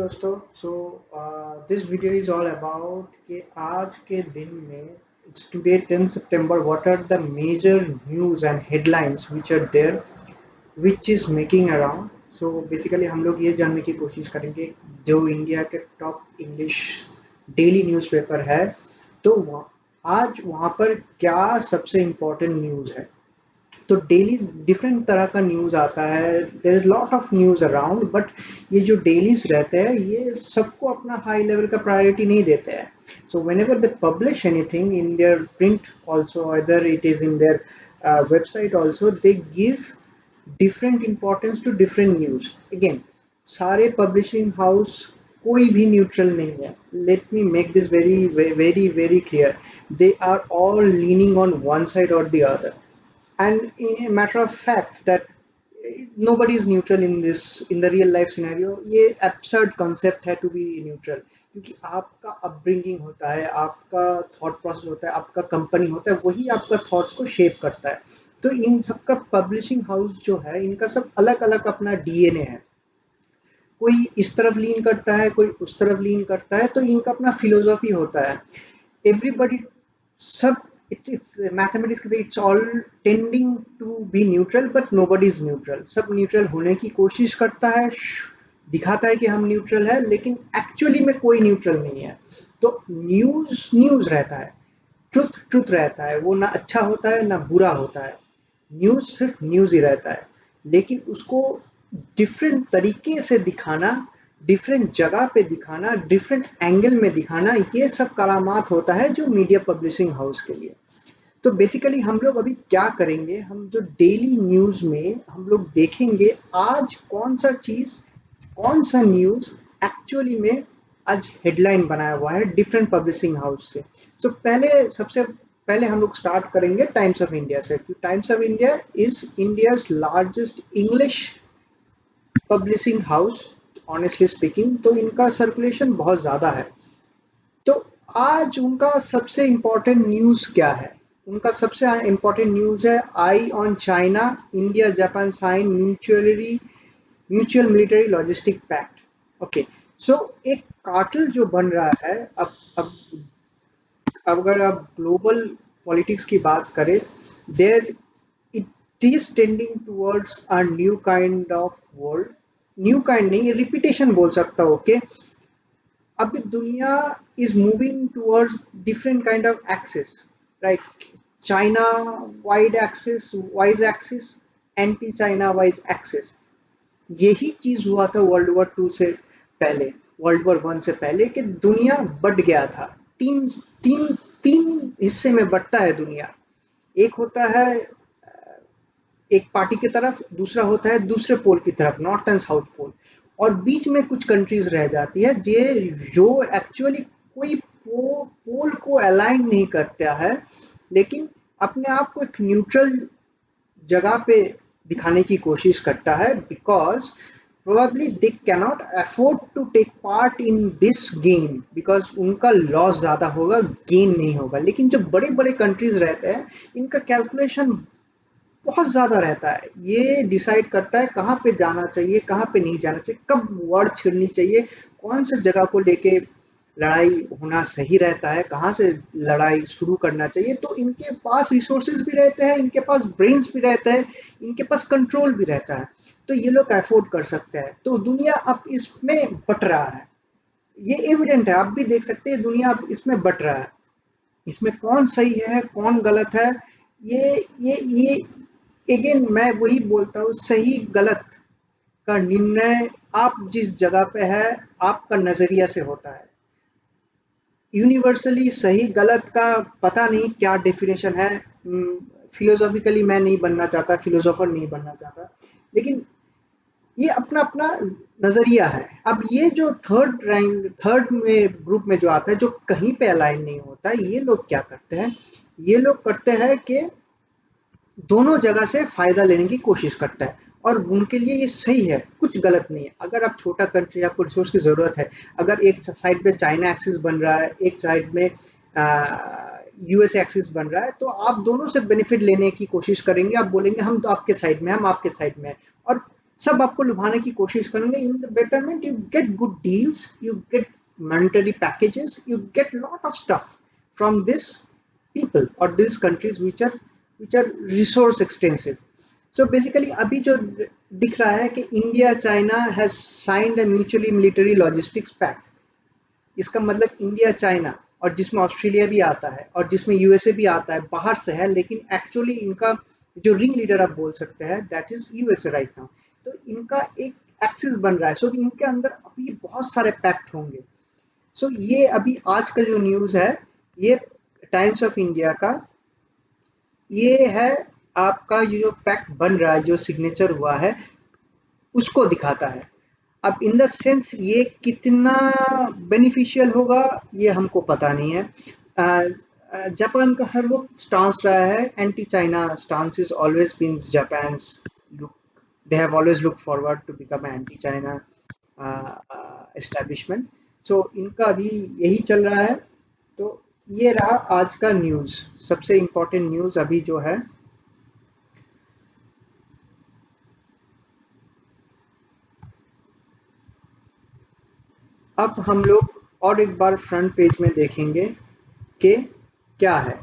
दोस्तों। So this video is all about कि आज के दिन में इट्स टुडे 10 सितंबर, what are the major news and headlines which are there which is making around. So basically हम लोग ये जानने की कोशिश करेंगे जो इंडिया के टॉप इंग्लिश डेली न्यूज़पेपर है, तो आज वहाँ पर क्या सबसे इम्पोर्टेंट न्यूज़ है। तो डेली डिफरेंट तरह का न्यूज़ आता है, there is lot of news around, but ये जो डेलीज रहते हैं ये सबको अपना हाई लेवल का प्रायोरिटी नहीं देते हैं। So when ever they publish anything in their print also, other it is in their website also, they give different importance to different news. Again, सारे पब्लिशिंग हाउस कोई भी न्यूट्रल नहीं है। Let me make this very very very clear, they are all leaning on one side और the other, and a matter of fact that nobody is neutral in this, in the real life scenario। ये absurd concept है to be neutral, क्योंकि आपका upbringing होता है, आपका thought process होता है, आपका कंपनी होता है, वही आपका थॉट्स को शेप करता है। तो इन सबका पब्लिशिंग हाउस जो है, इनका सब अलग अलग अपना डीएनए है। कोई इस तरफ लीन करता है, कोई उस तरफ लीन करता है, तो इनका अपना फिलोसॉफी होता है। एवरीबडी, सब, it's mathematics, it's all tending to be neutral, but nobody is neutral। सब न्यूट्रल होने की कोशिश करता है, दिखाता है कि हम न्यूट्रल है, लेकिन एक्चुअली में कोई न्यूट्रल नहीं है। तो न्यूज़ न्यूज़ रहता है, ट्रुथ ट्रुथ रहता है, वो ना अच्छा होता है ना बुरा होता है। न्यूज़ सिर्फ न्यूज़ ही रहता है, लेकिन उसको डिफरेंट तरीके से दिखाना, डिफरेंट जगह पे दिखाना, डिफरेंट एंगल में दिखाना, ये सब करामात होता है जो मीडिया पब्लिशिंग हाउस के लिए। तो बेसिकली हम लोग अभी क्या करेंगे, हम जो डेली न्यूज़ में हम लोग देखेंगे आज कौन सा चीज़, कौन सा न्यूज़ एक्चुअली में आज हेडलाइन बनाया हुआ है डिफरेंट पब्लिशिंग हाउस से। सो सबसे पहले हम लोग स्टार्ट करेंगे टाइम्स ऑफ इंडिया से। Times of India is India's largest English publishing house, honestly speaking, तो इनका सर्कुलेशन बहुत ज़्यादा है। तो आज उनका सबसे इम्पोर्टेंट न्यूज़ क्या है? उनका सबसे इम्पोर्टेंट न्यूज़ है eye on China, India Japan sign mutual military logistic pact. Okay, so एक कार्टेल जो बन रहा है, अब अगर आप ग्लोबल पॉलिटिक्स की बात करें, there it is tending towards a new kind of world. New kind नहीं, रिपीटेशन बोल सकता हूँ। ओके, अब दुनिया is moving towards different kind of axis, right? China wide axis, wise axis, anti China wise axis। यही चीज हुआ था वर्ल्ड वॉर 2 से पहले, वर्ल्ड वॉर 1 से पहले, कि दुनिया बट गया था। तीन तीन तीन हिस्से में बटता है दुनिया। एक होता है एक पार्टी की तरफ, दूसरा होता है दूसरे पोल की तरफ, नॉर्थ एंड साउथ पोल, और बीच में कुछ कंट्रीज रह जाती है जो एक्चुअली कोई पोल को अलाइन नहीं करता है, लेकिन अपने आप को एक न्यूट्रल जगह पे दिखाने की कोशिश करता है, because probably they cannot afford to take part in this game, because उनका लॉस ज़्यादा होगा, गेन नहीं होगा। लेकिन जो बड़े बड़े कंट्रीज रहते हैं, इनका कैलकुलेशन बहुत ज़्यादा रहता है। ये डिसाइड करता है कहाँ पे जाना चाहिए, कहाँ पे नहीं जाना चाहिए, कब वर्ड छिड़नी चाहिए, कौन सी जगह को लेके लड़ाई होना सही रहता है, कहाँ से लड़ाई शुरू करना चाहिए। तो इनके पास रिसोर्सेज भी रहते हैं, इनके पास ब्रेन्स भी रहते हैं, इनके पास कंट्रोल भी रहता है, तो ये लोग अफोर्ड कर सकते हैं। तो दुनिया अब इसमें बट रहा है, ये एविडेंट है, आप भी देख सकते हैं दुनिया अब इसमें बट रहा है। इसमें कौन सही है कौन गलत है, ये अगेन मैं वही बोलता हूँ, सही गलत का निर्णय आप जिस जगह पे है, आपका नजरिया से होता है। यूनिवर्सली सही गलत का पता नहीं क्या डेफिनेशन है। फिलोसॉफिकली मैं नहीं बनना चाहता, फिलोसोफर नहीं बनना चाहता, लेकिन ये अपना अपना नजरिया है। अब ये जो थर्ड में ग्रुप में जो आता है, जो कहीं पे अलाइन नहीं होता है, ये लोग क्या करते हैं, ये लोग करते हैं कि दोनों जगह से फायदा लेने की कोशिश करता है, और उनके लिए ये सही है, कुछ गलत नहीं है। अगर आप छोटा कंट्री, आपको रिसोर्स की ज़रूरत है, अगर एक साइड पे चाइना एक्सिस बन रहा है, एक साइड में यूएस एक्सिस बन रहा है, तो आप दोनों से बेनिफिट लेने की कोशिश करेंगे। आप बोलेंगे हम तो आपके साइड में, हम आपके साइड में हैं, और सब आपको लुभाने की कोशिश करेंगे। In the betterment you get good deals, you get monetary packages, you get lot of stuff from this people or these countries which are resource extensive. So basically अभी जो दिख रहा है कि India China has signed a mutually military logistics pact। इसका मतलब India China, और जिसमें ऑस्ट्रेलिया भी आता है और जिसमें यूएसए भी आता है, बाहर से है, लेकिन एक्चुअली इनका जो रिंग लीडर आप बोल सकते हैं that is USA right now. तो इनका एक एक्सिस बन रहा है, सो इनके अंदर अभी बहुत सारे पैक्ट होंगे। सो ये अभी आज का जो न्यूज़ है, ये टाइम्स ऑफ इंडिया का, ये है आपका ये जो पैक्ट बन रहा है, जो सिग्नेचर हुआ है, उसको दिखाता है। अब इन द सेंस ये कितना बेनिफिशियल होगा ये हमको पता नहीं है। जापान का हर वक्त स्टांस रहा है anti China stance, is always been Japan's look, they have always look forward to become anti China establishment. So इनका अभी यही चल रहा है। तो ये रहा आज का न्यूज़, सबसे इम्पोर्टेंट न्यूज़ अभी जो है। अब हम लोग और एक बार फ्रंट पेज में देखेंगे कि क्या है।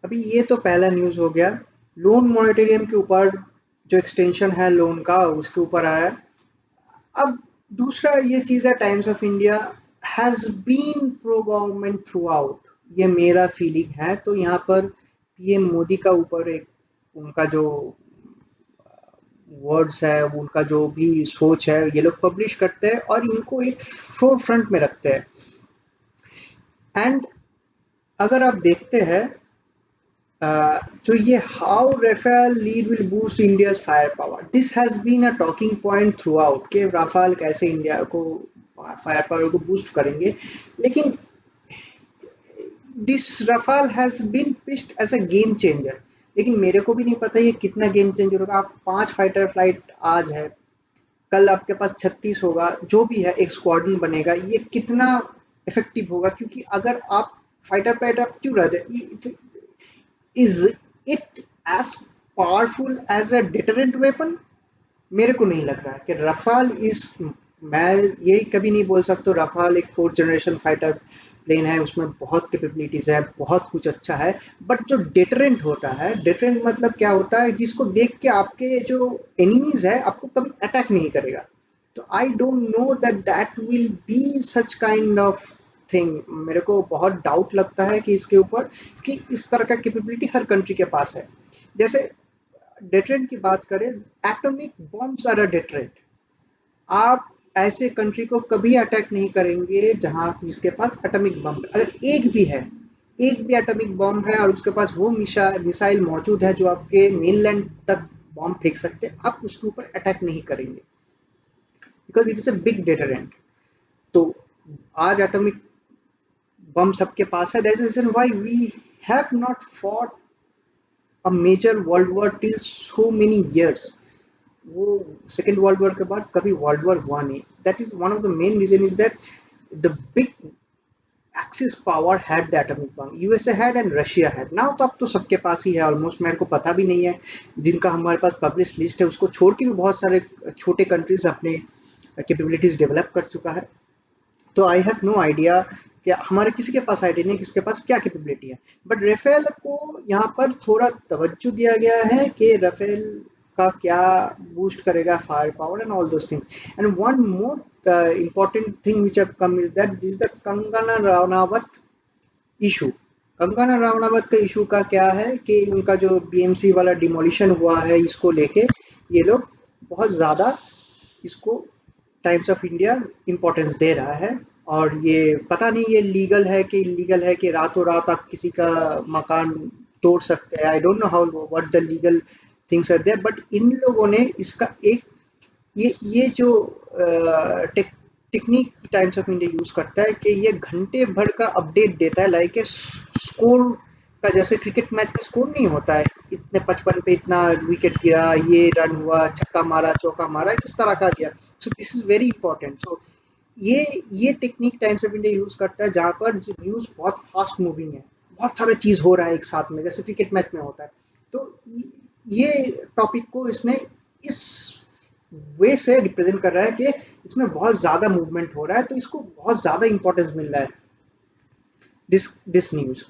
अभी ये तो पहला न्यूज़ हो गया, लोन मॉनिटरियम के ऊपर जो एक्सटेंशन है लोन का उसके ऊपर आया। अब दूसरा ये चीज़ है, Times of India has been pro government throughout, ये मेरा फीलिंग है। तो यहाँ पर पीएम मोदी का ऊपर एक उनका जो वर्ड्स है, उनका जो भी सोच है, ये लोग पब्लिश करते हैं और इनको एक फोर फ्रंट में रखते हैं। एंड अगर आप देखते हैं जो ये how Rafale lead will boost India's fire power, this has been a talking point throughout कि राफेल कैसे इंडिया को फायर पावर को बूस्ट करेंगे। लेकिन this Rafale has been pitched as a game changer, लेकिन मेरे को भी नहीं पता ये कितना गेम चेंजर होगा। आप 5 फाइटर फ्लाइट आज है, कल आपके पास 36 होगा, जो भी है एक स्क्वाड्रन बनेगा, ये कितना इफेक्टिव होगा? क्योंकि अगर आप फाइटर फाइटर आप क्यों रहते, is it as powerful as a deterrent weapon? मेरे को नहीं लग रहा है कि रफाल इज, मैं ये कभी नहीं बोल सकता रफाल एक फोर्थ जनरेशन फाइटर प्लेन है, उसमें बहुत कैपेबिलिटीज है, बहुत कुछ अच्छा है। बट जो डिटरेंट होता है, डिटरेंट मतलब क्या होता है, जिसको देख के आपके जो एनिमीज है आपको कभी अटैक नहीं करेगा। तो आई don't know that that will be such kind of thing. मेरे को बहुत डाउट लगता है कि इसके ऊपर, कि इस तरह का कैपेबिलिटी हर कंट्री के पास है। जैसे डेटरेंट की बात करें, atomic bombs are a deterrent. आप ऐसे कंट्री को कभी अटैक नहीं करेंगे जहां जिसके पास एटॉमिक बम, अगर एक भी है, एक भी एटॉमिक बम है और उसके पास वो मिसाइल मौजूद है जो आपके मेनलैंड तक बॉम्ब फेंक सकते हैं, आप उसके ऊपर अटैक नहीं करेंगे because it is a big deterrent. तो आज एटॉमिक बम सबके पास है, that's the reason why we have not fought a major world war till so many years। वो सेकेंड वर्ल्ड वॉर के बाद कभी वर्ल्ड वॉर हुआ नहीं। That is one of the main reason is that the big axis power had the atomic bomb, USA had and Russia had. Now तो अब तो सबके पास ही है ऑलमोस्ट, मेरे को पता भी नहीं है जिनका हमारे पास पब्लिश लिस्ट है, उसको छोड़ के भी बहुत सारे छोटे कंट्रीज अपने कैपेबिलिटीज डेवलप कर चुका है। तो आई हैव नो आइडिया कि हमारे किसी के पास आइडिया नहीं किसके पास क्या कैपेबिलिटी है। बट राफेल को यहाँ पर थोड़ा तवज्जो दिया गया है कि राफेल का क्या बूस्ट करेगा fire power and all those things. And one more important thing which have come is that this is the Kangana Ranaut issue. Kangana Ranaut का इशू का क्या है कि उनका जो बीएमसी वाला डिमोलिशन हुआ है, इसको लेके ये लोग बहुत ज़्यादा इसको टाइम्स ऑफ इंडिया इम्पोर्टेंस दे रहा है। और ये पता नहीं ये लीगल है कि इलीगल है कि रातों रात आप किसी का मकान तोड़ सकते हैं। I don't know how what the legal things are there, but इन लोगों ने इसका एक ये जो technique Times of India use करता है कि ये घंटे भर का अपडेट देता है, लाइक ए स्कोर का, जैसे क्रिकेट मैच का स्कोर नहीं होता है, इतने 55 पे इतना विकेट गिरा, ये रन हुआ, छक्का मारा, चौका मारा, इस तरह का दिया। So this is very important. So ये technique Times of India use करता है जहाँ पर न्यूज बहुत फास्ट मूविंग है, बहुत सारा चीज हो रहा है एक साथ में, जैसे क्रिकेट मैच में होता है। तो ये टॉपिक को इसने इस वे से रिप्रेजेंट कर रहा है कि इसमें बहुत ज्यादा मूवमेंट हो रहा है, तो इसको बहुत ज्यादा इंपॉर्टेंस मिल रहा है दिस न्यूज।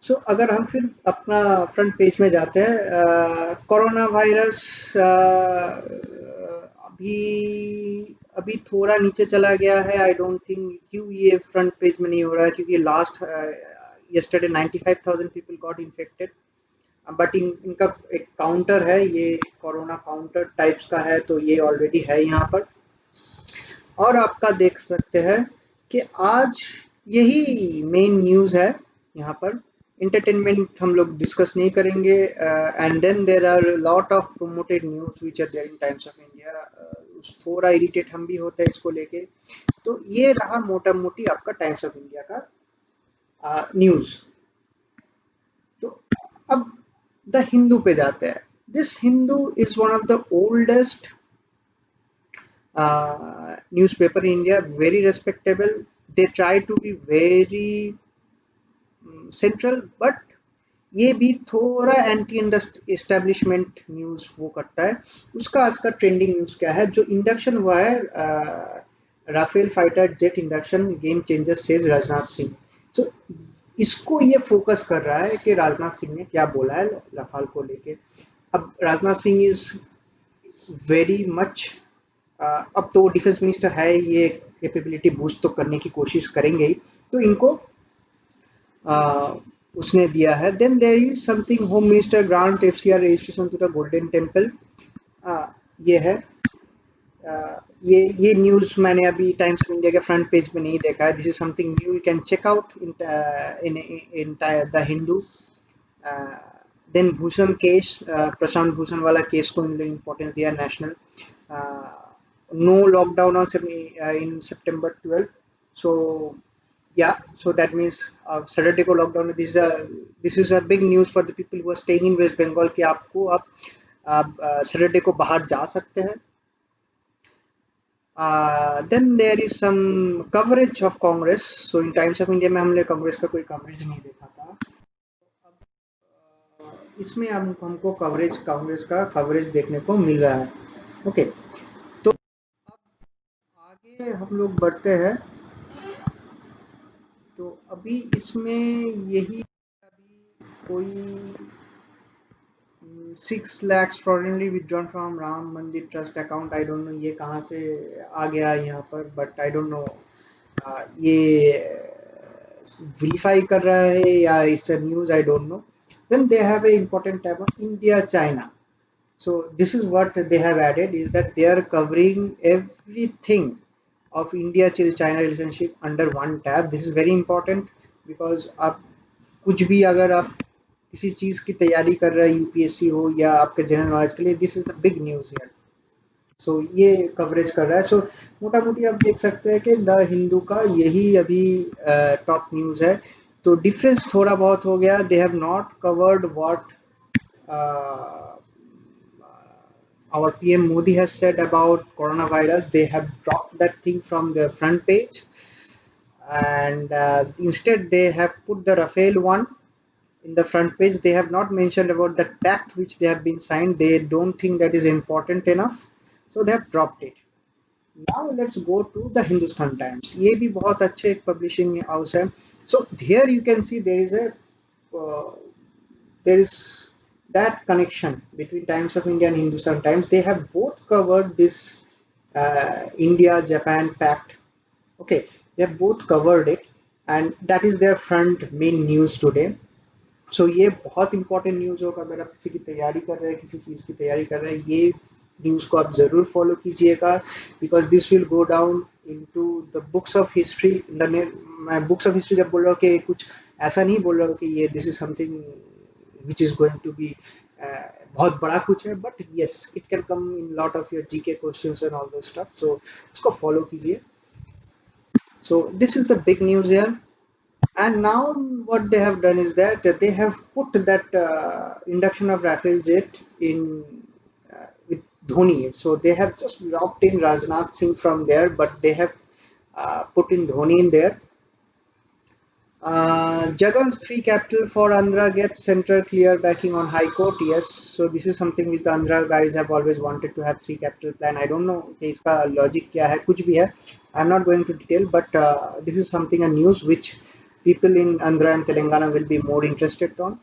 सो अगर हम फिर अपना फ्रंट पेज में जाते हैं, कोरोना वायरस अभी अभी थोड़ा नीचे चला गया है। आई डोंट थिंक क्यों ये फ्रंट पेज में नहीं हो रहा है, क्योंकि last yesterday 95,000 people got infected, but इनका एक काउंटर है, ये कोरोना काउंटर टाइप्स का है, तो ये ऑलरेडी है यहाँ पर। और आपका देख सकते हैं कि आज यही मेन न्यूज़ है यहाँ पर। एंटरटेनमेंट हम लोग डिस्कस नहीं करेंगे, and then there are lot of promoted news which are there in Times of India. थोड़ा इरिटेट हम भी होते हैं इसको लेके। तो ये रहा मोटा मोटी आपका टाइम्स ऑफ इंडिया का न्यूज़। तो अब द हिंदू पे जाते हैं। This Hindu is one of the oldest newspaper in India, very respectable. They try to be very central, but ये भी थोड़ा एंटी एस्टेब्लिशमेंट न्यूज वो करता है। उसका आज का ट्रेंडिंग न्यूज क्या है? जो इंडक्शन हुआ है Rafale fighter jet induction, game changer says Rajnath Singh. तो इसको ये फोकस कर रहा है कि राजनाथ सिंह ने क्या बोला है रफाल को लेके। अब Rajnath Singh is very much, अब तो डिफेंस मिनिस्टर है, ये कैपेबिलिटी बूस्ट तो करने की कोशिश करेंगे ही, तो इनको उसने दिया है। Then there is something, home minister grant FCR registration to the Golden Temple. ये है, ये न्यूज मैंने अभी टाइम्स ऑफ इंडिया के फ्रंट पेज में नहीं देखा है। This is something new, you can check out in the Hindu. Then Bhushan case, Prashant Bhushan वाला केस को इम्पोर्टेंस दिया national. No lockdown on in September 12th. So yeah, so that means Saturday को lockdown है। This is a big news for the people who are staying in West Bengal कि आपको आप Saturday को बाहर जा सकते हैं। Then there is some coverage of Congress. So in Times of India में हमने कांग्रेस का कोई कवरेज नहीं देखा था। इसमें हमको कवरेज, कांग्रेस का कवरेज देखने को मिल रहा है। ओके, तो आगे हम लोग बढ़ते हैं। तो अभी इसमें यही अभी कोई 6 lakhs fraudulently withdrawn from Ram Mandir trust account. I don't know ये कहाँ से आ गया यहाँ पर, बट आई डोंट नो ये वेरीफाई कर रहा है या it's a news, I don't know. Then they have a important tab on India China. So this is what they have added, is that they are covering everything of India China relationship under one tab. This is very important because आप कुछ भी अगर आप किसी चीज की तैयारी कर रहे हैं, यूपीएससी हो या आपके जनरल नॉलेज के लिए, this is the big news here. So ये कवरेज कर रहा है। सो मोटा मोटी आप देख सकते हैं कि द हिंदू का यही अभी टॉप न्यूज है। तो डिफरेंस थोड़ा बहुत हो गया। They have not covered what our PM Modi has said about coronavirus. They have dropped that thing from the front page, and instead they have put the Rafael one in the front page. They have not mentioned about the pact which they have been signed. They don't think that is important enough, so they have dropped it. Now let's go to the Hindustan Times. ये भी बहुत अच्छे एक publishing house है. So here you can see uh, there is that connection between Times of India and Hindustan Times. They have both covered this India-Japan pact. Okay, they have both covered it, and that is their front main news today. सो ये बहुत important news होगा। अगर आप किसी की तैयारी कर रहे हैं, किसी चीज़ की तैयारी कर रहे हैं, ये न्यूज़ को आप ज़रूर फॉलो कीजिएगा, because this will go down into the books of history. मैं बुक्स ऑफ हिस्ट्री जब बोल रहा हूँ कि कुछ ऐसा नहीं बोल रहा हूँ कि ये this is something which is going to be बहुत बड़ा कुछ है, but yes it can come in lot of your GK questions and all those stuff. So इसको फॉलो कीजिए। So this is the big news here. And now what they have done is that they have put that induction of Rafael jet in with Dhoni. So they have just dropped in Rajnath Singh from there, but they have put in Dhoni in there. Jagan's three capital for Andhra gets central clear backing on High Court. Yes, so this is something which the Andhra guys have always wanted to have three capital plan. I don't know कि इसका logic क्या है, कुछ भी है. I'm not going to detail, but this is something a news which people in Andhra and Telangana will be more interested on.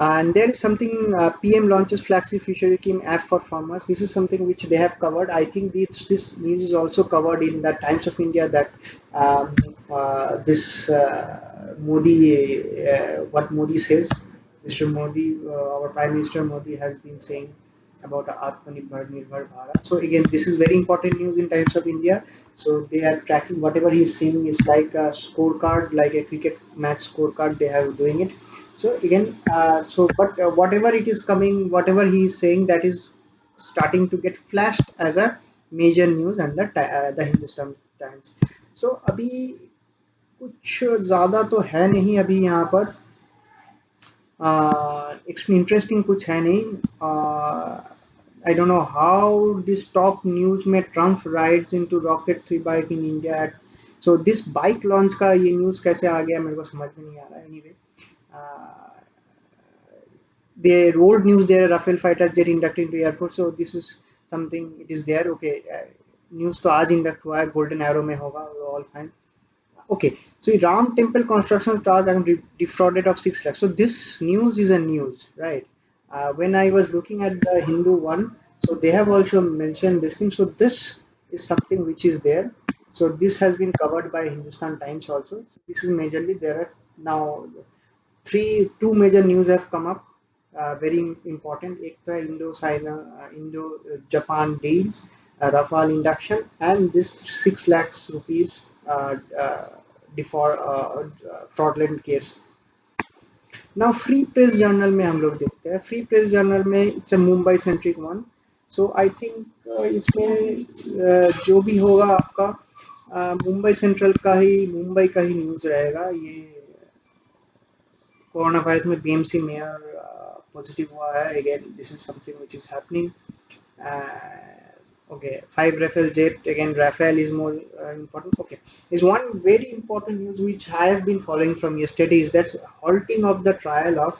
And there is something PM launches Flaxi Future Scheme app for farmers. This is something which they have covered. I think this news is also covered in the Times of India that this Modi, what Modi says, Mr. Modi, our Prime Minister Modi has been saying about Atmanirbhar Nirbhar Bharat. So again, this is very important news in Times of India. So they are tracking whatever he is saying is like a scorecard, like a cricket match scorecard. They have doing it. So again, but whatever it is coming, whatever he is saying, that is starting to get flashed as a major news and the Hindustan Times. So अभी कुछ ज़्यादा तो है नहीं अभी यहाँ पर interesting कुछ है नहीं I don't know how this top news में Trump rides into rocket 3 bike in India at so this bike launch का ये news कैसे आ गया मेरे को समझ में नहीं आ रहा anyway they rolled news there Rafale fighter jet inducted into Air Force so this is something it is there okay news तो आज induct हुआ है Golden Arrow में होगा all fine okay so Ram temple construction charge and defrauded of 6 lakhs so this news is a news right when I was looking at the Hindu one so they have also mentioned this thing so this is something which is there so this has been covered by Hindustan Times also so this is majorly there are now two major news have come up very important एक तो है Indo Japan deals Rafale induction and this 6 lakhs rupees fraudulent case now free press journal में हम लोग देखते हैं free press journal में it's a Mumbai centric one so I think इसमें जो भी होगा आपका मुंबई सेंट्रल का ही न्यूज़ रहेगा ये कोरोना वायरस में बीएमसी मेयर पॉजिटिव हुआ है again this is something which is happening okay 5 Rafale jet again Rafale is more important okay is one very important news which I have been following from yesterday is that halting of the trial of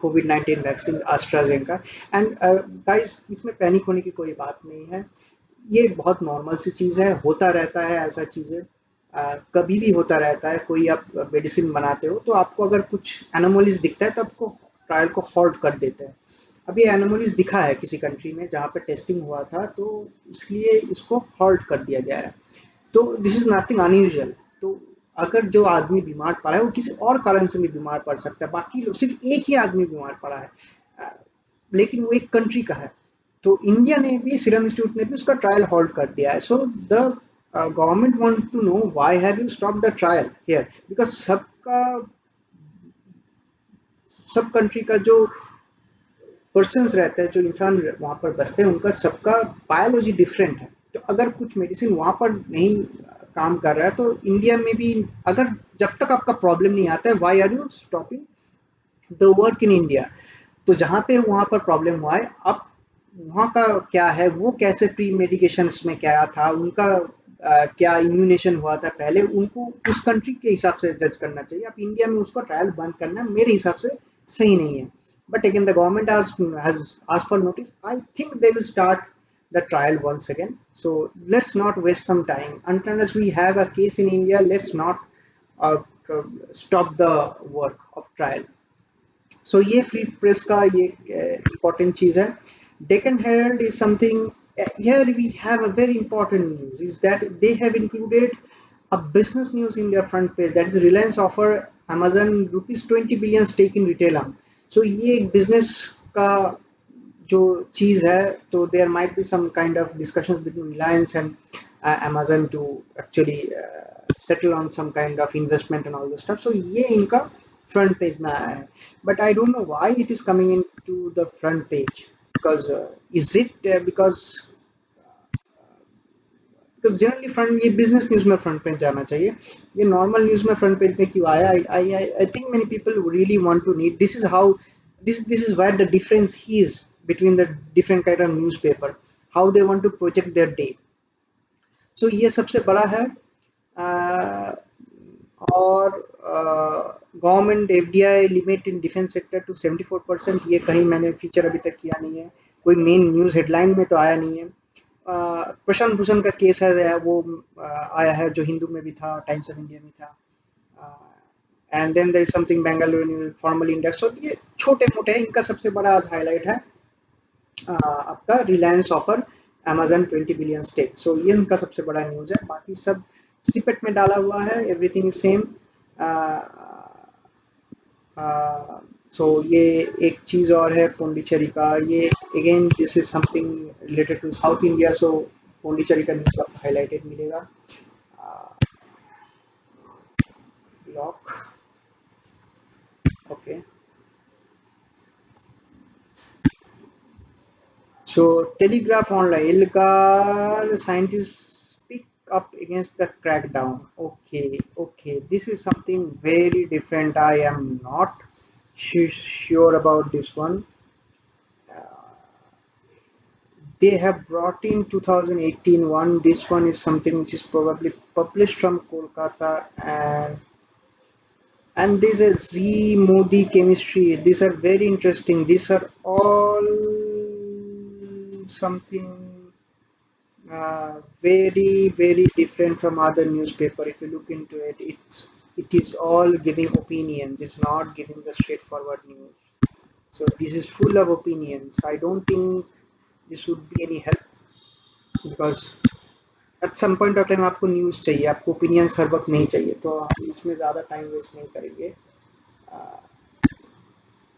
COVID-19 vaccine AstraZeneca and guys इसमें panic होने की कोई बात नहीं है ये बहुत normal सी चीज़ है होता रहता है ऐसा चीज़ें कभी भी होता रहता है कोई आप मेडिसिन बनाते हो तो आपको अगर कुछ एनोमलीज दिखता है तो आपको ट्रायल को हॉल्ट कर देते हैं अभी एनोमलीज दिखा है किसी कंट्री में जहाँ पे टेस्टिंग हुआ था तो इसलिए इसको हॉल्ट कर दिया गया है तो दिस इज नथिंग अनयूजुअल तो अगर जो आदमी बीमार पड़ा है वो किसी और कारण से भी बीमार पड़ सकता है बाकी लोग सिर्फ एक ही आदमी बीमार पड़ा है अ, लेकिन वो एक कंट्री का है तो इंडिया ने भी सीरम इंस्टीट्यूट ने भी उसका ट्रायल हॉल्ट कर दिया है so the government want to know why have you stop the trial here because सब कंट्री का जो पर्सन्स रहते हैं जो इंसान वहाँ पर बसते हैं उनका सबका बायोलॉजी डिफरेंट है तो अगर कुछ मेडिसिन वहाँ पर नहीं काम कर रहा है तो इंडिया में भी अगर जब तक आपका प्रॉब्लम नहीं आता है why are you stopping the work in India तो जहाँ पे वहाँ पर प्रॉब्लम हुआ है अब वहाँ का क्या है वो कैसे प्री मेडिकेशन में क्या था उनका क्या इम्यूनेशन हुआ था पहले उनको उस कंट्री के हिसाब से जज करना चाहिए अब इंडिया में उसको ट्रायल बंद करना मेरे हिसाब से सही नहीं है but again the government has asked for notice I think they will start the trial once again so let's not waste some time unless we have a case in India let's not uh, stop the work of trial so ये free press का ये important चीज़ है Deccan Herald is something here we have a very important news is that they have included a business news in their front page that is Reliance offer Amazon rupees 20 billion stake in retail arm so ये एक business का जो चीज़ है तो there might be some kind of discussions between Reliance and Amazon to actually settle on some kind of investment and all this stuff so ये इनका front page में आया है but I don't know why it is coming into the front page because is it because generally front ये business news में front page जाना चाहिए ये normal news में front page में क्यों आया I think many people really want to need this is how this is where the difference is between the different kind of newspaper how they want to project their day so ये सबसे बड़ा है uh, और government FDI limit in defence sector to 74%, ये कहीं मैंने feature अभी तक किया नहीं है, कोई मेन न्यूज़ हेडलाइन में तो आया नहीं है। प्रशांत भूषण का केस है वो आया है, जो हिंदू में भी था, टाइम्स ऑफ इंडिया में था। And then there is something Bengaluru formal index. तो ये छोटे मोटे हैं, इनका सबसे बड़ा आज हाईलाइट है आपका Reliance offer Amazon 20 billion stake. So ये उनका सबसे बड़ा न्यूज़ है, बाकी सब स्निपेट में डाला हुआ है, एवरीथिंग इज सेम। सो ये एक चीज़ और है पौंडीचेरी का, ये again this is something related to South India. So Pondicherry का न्यूज़ आपको हाईलाइटेड मिलेगा। Block, okay. So, Telegraph Online, illegal scientists speak up against the crackdown. Okay, okay. This is something very different. I am not sure about this one. They have brought in 2018 one. This one is something which is probably published from Kolkata, and this is Z Modi chemistry. These are very interesting. These are all something very different from other newspaper. If you look into it, it is all giving opinions, it's not giving the straightforward news. So this is full of opinions. I don't think this would be any help, because at some point of time आपको news चाहिए, आपको opinions हर वक्त नहीं चाहिए, तो हम इसमें ज़्यादा टाइम वेस्ट नहीं करेंगे। आ,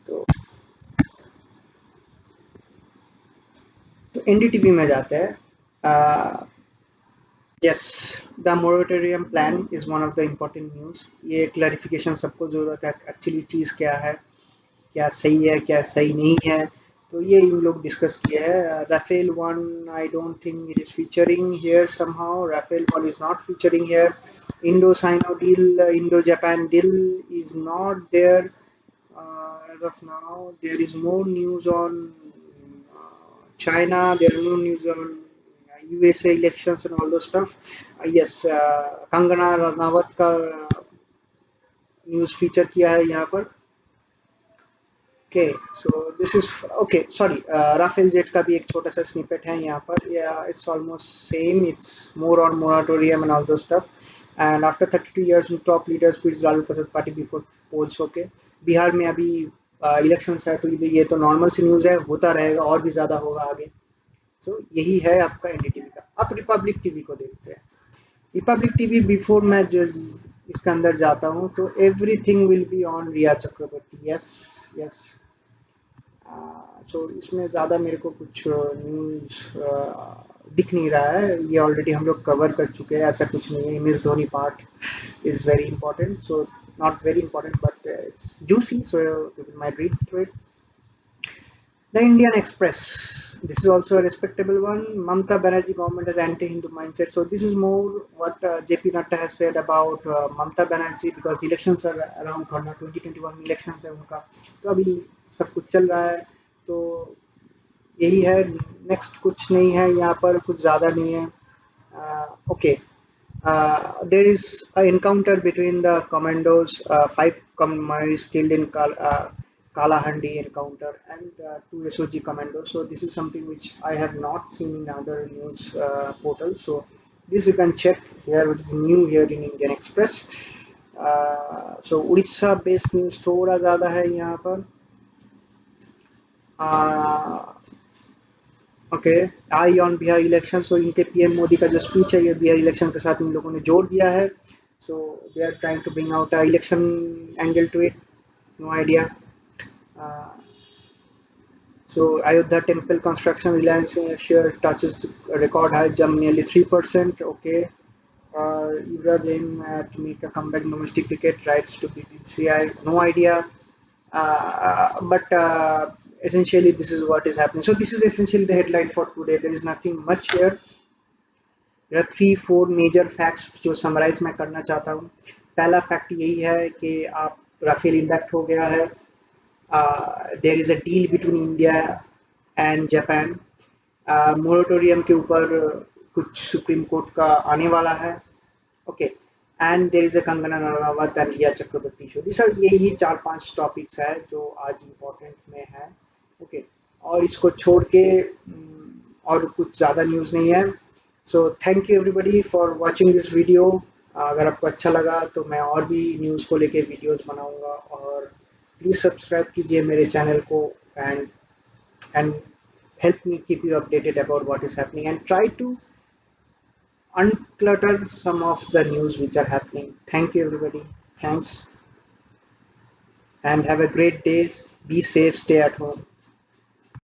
तो एनडीटीवी में जाते हैं। Yes, the moratorium plan is one of the important news. ये क्लैरिफिकेशन सबको ज़रूरत है, एक्चुअली चीज़ क्या है, क्या सही है, क्या सही नहीं है। तो ये इन लोग डिस्कस किए हैं। Rafale one, I don't think it is featuring here somehow. Rafale one is not featuring here. Indo Sino deal, Indo Japan deal is not there as of now. There is more news on China. There are no news on USA elections and all those stuff. Yes, Kangana Ranaut का news feature किया है यहाँ पर। Okay, so this is okay. Sorry, Rafael Jet का भी एक छोटा सा snippet है यहाँ पर. Yeah, it's almost same. It's more on moratorium and all those stuff. And after 32 years, top leaders quits Lalu Prasad party before polls. Okay, Bihar में अभी इलेक्शंस है, तो ये तो नॉर्मल सी न्यूज़ है, होता रहेगा और भी ज़्यादा होगा आगे। सो यही है आपका एनडीटीवी का। अब रिपब्लिक टीवी को देखते हैं। रिपब्लिक टीवी, बिफोर मैं जो इसके अंदर जाता हूँ, तो everything will be on Rhea Chakraborty. Yes, yes. So इसमें ज़्यादा मेरे को कुछ न्यूज़ दिख नहीं रहा है, ये ऑलरेडी हम लोग कवर कर चुके हैं, ऐसा कुछ नहीं है। M S Dhoni part is very important, so not very important but it's juicy, so you might read through it. The Indian Express. This is also a respectable one. Mamata Banerjee government has anti-Hindu mindset. So this is more what JP Natta has said about Mamata Banerjee, because elections are around corner, 2021 elections है उनका, तो अभी सब कुछ चल रहा है, तो यही है। नेक्स्ट कुछ नहीं है यहाँ पर, कुछ ज़्यादा नहीं है। Okay. There is an encounter between the commandos. Five commandos killed in Kalahandi encounter, and two SOG commandos. So this is something which I have not seen in other news portals. So this you can check here. It is new here in Indian Express. So Orissa based news थोड़ा ज़्यादा है यहाँ पर। Okay, eye on Bihar election. So इनके PM Modi का जो speech है, ये बिहार इलेक्शन के साथ इन लोगों ने जोड़ दिया है। So they are trying to bring out a election angle to it, no idea. So Ayodhya temple construction, Reliance share touches record high, jump nearly 3%. Okay. Yuvraj aim to make a comeback in domestic cricket, rights to BCCI, no idea. But essentially this is what is happening. So this is essentially the headline for today. There is nothing much here. There are 3-4 major facts जो summarise मैं करना चाहता हूँ। पहला fact यही है कि आप राफेल इंडक्ट हो गया है। There is a deal between India and Japan. Moratorium के ऊपर कुछ सुप्रीम कोर्ट का आने वाला है। Okay, and there is a Kangana Ranaut and Rhea Chakraborty show. This are ये 4-5 टॉपिक्स है जो आज इम्पोर्टेंट में है। ओके, और इसको छोड़ के और कुछ ज़्यादा न्यूज़ नहीं है। So thank you everybody for watching this video. अगर आपको अच्छा लगा तो मैं और भी न्यूज़ को लेके वीडियोस बनाऊंगा, और प्लीज़ सब्सक्राइब कीजिए मेरे चैनल को, and help me keep you updated about what is happening, and try to unclutter some of the news which are happening. Thank you everybody. Thanks, and have a great day. Be safe, stay at home.